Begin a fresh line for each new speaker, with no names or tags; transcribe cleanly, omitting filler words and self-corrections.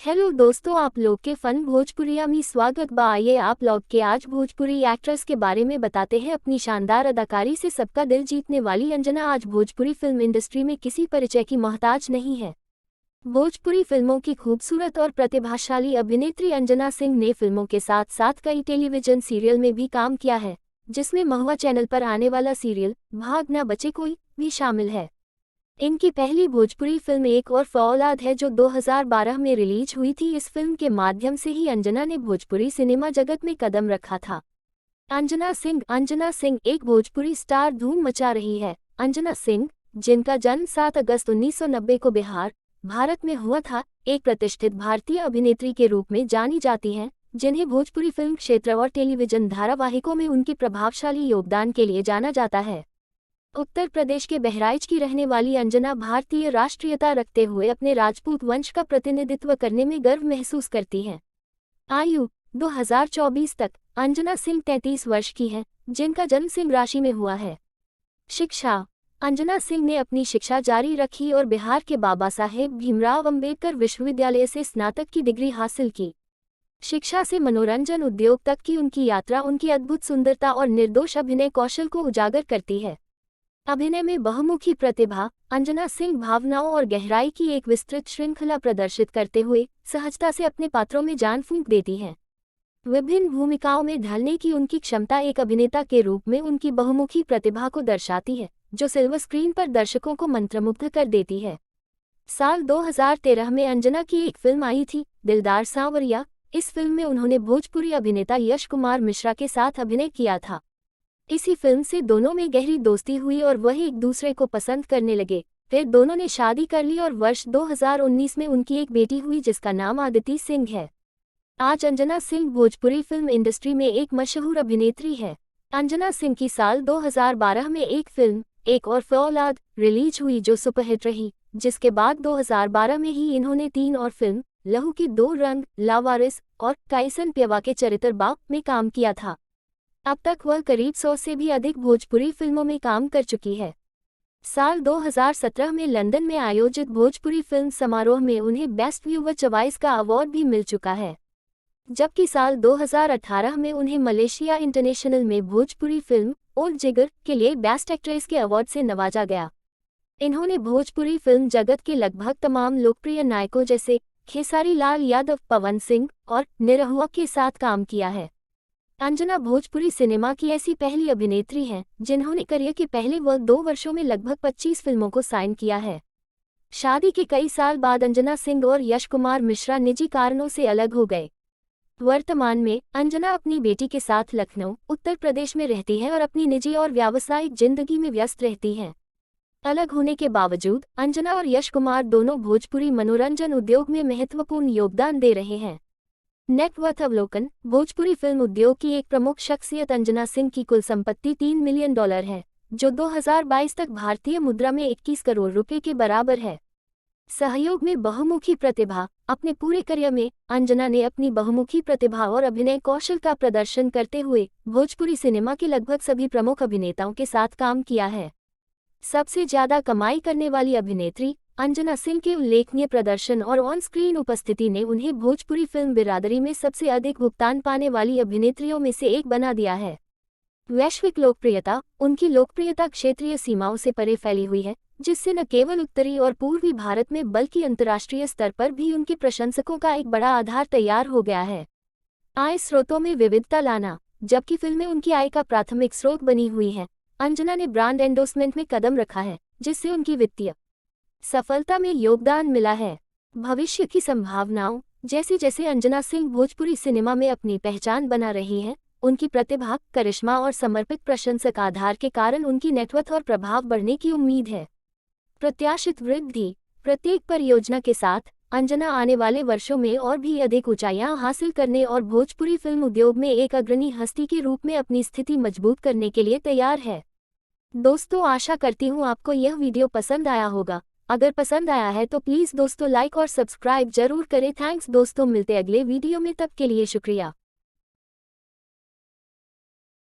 Hello दोस्तों, आप लोग के फन भोजपुरिया में स्वागत बा। आइए आप लोग के आज भोजपुरी एक्ट्रेस के बारे में बताते हैं। अपनी शानदार अदाकारी से सबका दिल जीतने वाली अंजना आज भोजपुरी फिल्म इंडस्ट्री में किसी परिचय की मोहताज नहीं है। भोजपुरी फिल्मों की खूबसूरत और प्रतिभाशाली अभिनेत्री अंजना सिंह ने फिल्मों के साथ साथ कई टेलीविजन सीरियल में भी काम किया है, जिसमें महुआ चैनल पर आने वाला सीरियल भाग ना बचे कोई भी शामिल है। इनकी पहली भोजपुरी फिल्म एक और फौलाद है, जो 2012 में रिलीज हुई थी। इस फिल्म के माध्यम से ही अंजना ने भोजपुरी सिनेमा जगत में कदम रखा था। अंजना सिंह एक भोजपुरी स्टार धूम मचा रही है। अंजना सिंह, जिनका जन्म 7 अगस्त 1990 को बिहार, भारत में हुआ था, एक प्रतिष्ठित भारतीय अभिनेत्री के रूप में जानी जाती हैं, जिन्हें भोजपुरी फिल्म क्षेत्र और टेलीविजन धारावाहिकों में उनके प्रभावशाली योगदान के लिए जाना जाता है। उत्तर प्रदेश के बहराइच की रहने वाली अंजना भारतीय राष्ट्रीयता रखते हुए अपने राजपूत वंश का प्रतिनिधित्व करने में गर्व महसूस करती हैं। आयु 2024 तक अंजना सिंह 33 वर्ष की हैं, जिनका जन्म सिंह राशि में हुआ है। शिक्षा: अंजना सिंह ने अपनी शिक्षा जारी रखी और बिहार के बाबा साहेब भीमराव अंबेडकर विश्वविद्यालय से स्नातक की डिग्री हासिल की। शिक्षा से मनोरंजन उद्योग तक की उनकी यात्रा उनकी अद्भुत सुंदरता और निर्दोष अभिनय कौशल को उजागर करती है। अभिनय में बहुमुखी प्रतिभा: अंजना सिंह भावनाओं और गहराई की एक विस्तृत श्रृंखला प्रदर्शित करते हुए सहजता से अपने पात्रों में जान फूंक देती हैं। विभिन्न भूमिकाओं में ढलने की उनकी क्षमता एक अभिनेता के रूप में उनकी बहुमुखी प्रतिभा को दर्शाती है, जो सिल्वर स्क्रीन पर दर्शकों को मंत्रमुग्ध कर देती है। साल 2013 में अंजना की एक फिल्म आई थी, दिलदार सांवरिया। इस फिल्म में उन्होंने भोजपुरी अभिनेता यश कुमार मिश्रा के साथ अभिनय किया था। इसी फिल्म से दोनों में गहरी दोस्ती हुई और वह एक दूसरे को पसंद करने लगे। फिर दोनों ने शादी कर ली और वर्ष 2019 में उनकी एक बेटी हुई, जिसका नाम आदिति सिंह है। आज अंजना सिंह भोजपुरी फिल्म इंडस्ट्री में एक मशहूर अभिनेत्री है। अंजना सिंह की साल 2012 में एक फिल्म एक और फौलाद रिलीज हुई, जो सुपरहिट रही, जिसके बाद 2012 में ही इन्होंने 3 और फिल्म लहू के 2 रंग, लावारिस और काइसन प्यवा के चरित्र बाप में काम किया था। अब तक वह करीब 100 से भी अधिक भोजपुरी फिल्मों में काम कर चुकी है। साल 2017 में लंदन में आयोजित भोजपुरी फिल्म समारोह में उन्हें बेस्ट व्यूवर चॉइस का अवार्ड भी मिल चुका है, जबकि साल 2018 में उन्हें मलेशिया इंटरनेशनल में भोजपुरी फिल्म ओल्ड जिगर के लिए बेस्ट एक्ट्रेस के अवार्ड से नवाजा गया। इन्होंने भोजपुरी फिल्म जगत के लगभग तमाम लोकप्रिय नायकों जैसे खेसारी लाल यादव, पवन सिंह और निरहुआ के साथ काम किया है। अंजना भोजपुरी सिनेमा की ऐसी पहली अभिनेत्री हैं, जिन्होंने करियर के पहले 2 वर्षों में लगभग 25 फिल्मों को साइन किया है। शादी के कई साल बाद अंजना सिंह और यश कुमार मिश्रा निजी कारणों से अलग हो गए। वर्तमान में अंजना अपनी बेटी के साथ लखनऊ, उत्तर प्रदेश में रहती है और अपनी निजी और व्यावसायिक जिंदगी में व्यस्त रहती हैं। अलग होने के बावजूद अंजना और यश कुमार दोनों भोजपुरी मनोरंजन उद्योग में महत्वपूर्ण योगदान दे रहे हैं। नेटवर्थ अवलोकन: भोजपुरी फिल्म उद्योग की एक प्रमुख शख्सियत अंजना सिंह की कुल संपत्ति $3 मिलियन है, जो 2022 तक भारतीय मुद्रा में 21 करोड़ रुपए के बराबर है। सहयोग में बहुमुखी प्रतिभा: अपने पूरे करियर में अंजना ने अपनी बहुमुखी प्रतिभा और अभिनय कौशल का प्रदर्शन करते हुए भोजपुरी सिनेमा के लगभग सभी प्रमुख अभिनेताओं के साथ काम किया है। सबसे ज्यादा कमाई करने वाली अभिनेत्री अंजना सिंह के उल्लेखनीय प्रदर्शन और ऑन स्क्रीन उपस्थिति ने उन्हें भोजपुरी फिल्म बिरादरी में सबसे अधिक भुगतान पाने वाली अभिनेत्रियों में से एक बना दिया है। वैश्विक लोकप्रियता: उनकी लोकप्रियता क्षेत्रीय सीमाओं से परे फैली हुई है, जिससे न केवल उत्तरी और पूर्वी भारत में बल्कि अंतर्राष्ट्रीय स्तर पर भी उनके प्रशंसकों का एक बड़ा आधार तैयार हो गया है। आय स्रोतों में विविधता लाना: जबकि फिल्में उनकी आय का प्राथमिक स्रोत बनी हुई हैं, अंजना ने ब्रांड एंडोर्समेंट में कदम रखा है, जिससे उनकी वित्तीय सफलता में योगदान मिला है। भविष्य की संभावनाओं: जैसे जैसे अंजना सिंह भोजपुरी सिनेमा में अपनी पहचान बना रही हैं, उनकी प्रतिभा, करिश्मा और समर्पित प्रशंसक आधार के कारण उनकी नेटवर्थ और प्रभाव बढ़ने की उम्मीद है। प्रत्याशित वृद्धि: प्रत्येक परियोजना के साथ अंजना आने वाले वर्षों में और भी अधिक ऊंचाइयां हासिल करने और भोजपुरी फिल्म उद्योग में एक अग्रणी हस्ती के रूप में अपनी स्थिति मजबूत करने के लिए तैयार है। दोस्तों, आशा करती हूँ आपको यह वीडियो पसंद आया होगा। अगर पसंद आया है तो प्लीज़ दोस्तों लाइक और सब्सक्राइब जरूर करें। थैंक्स दोस्तों, मिलते अगले वीडियो में, तब के लिए शुक्रिया।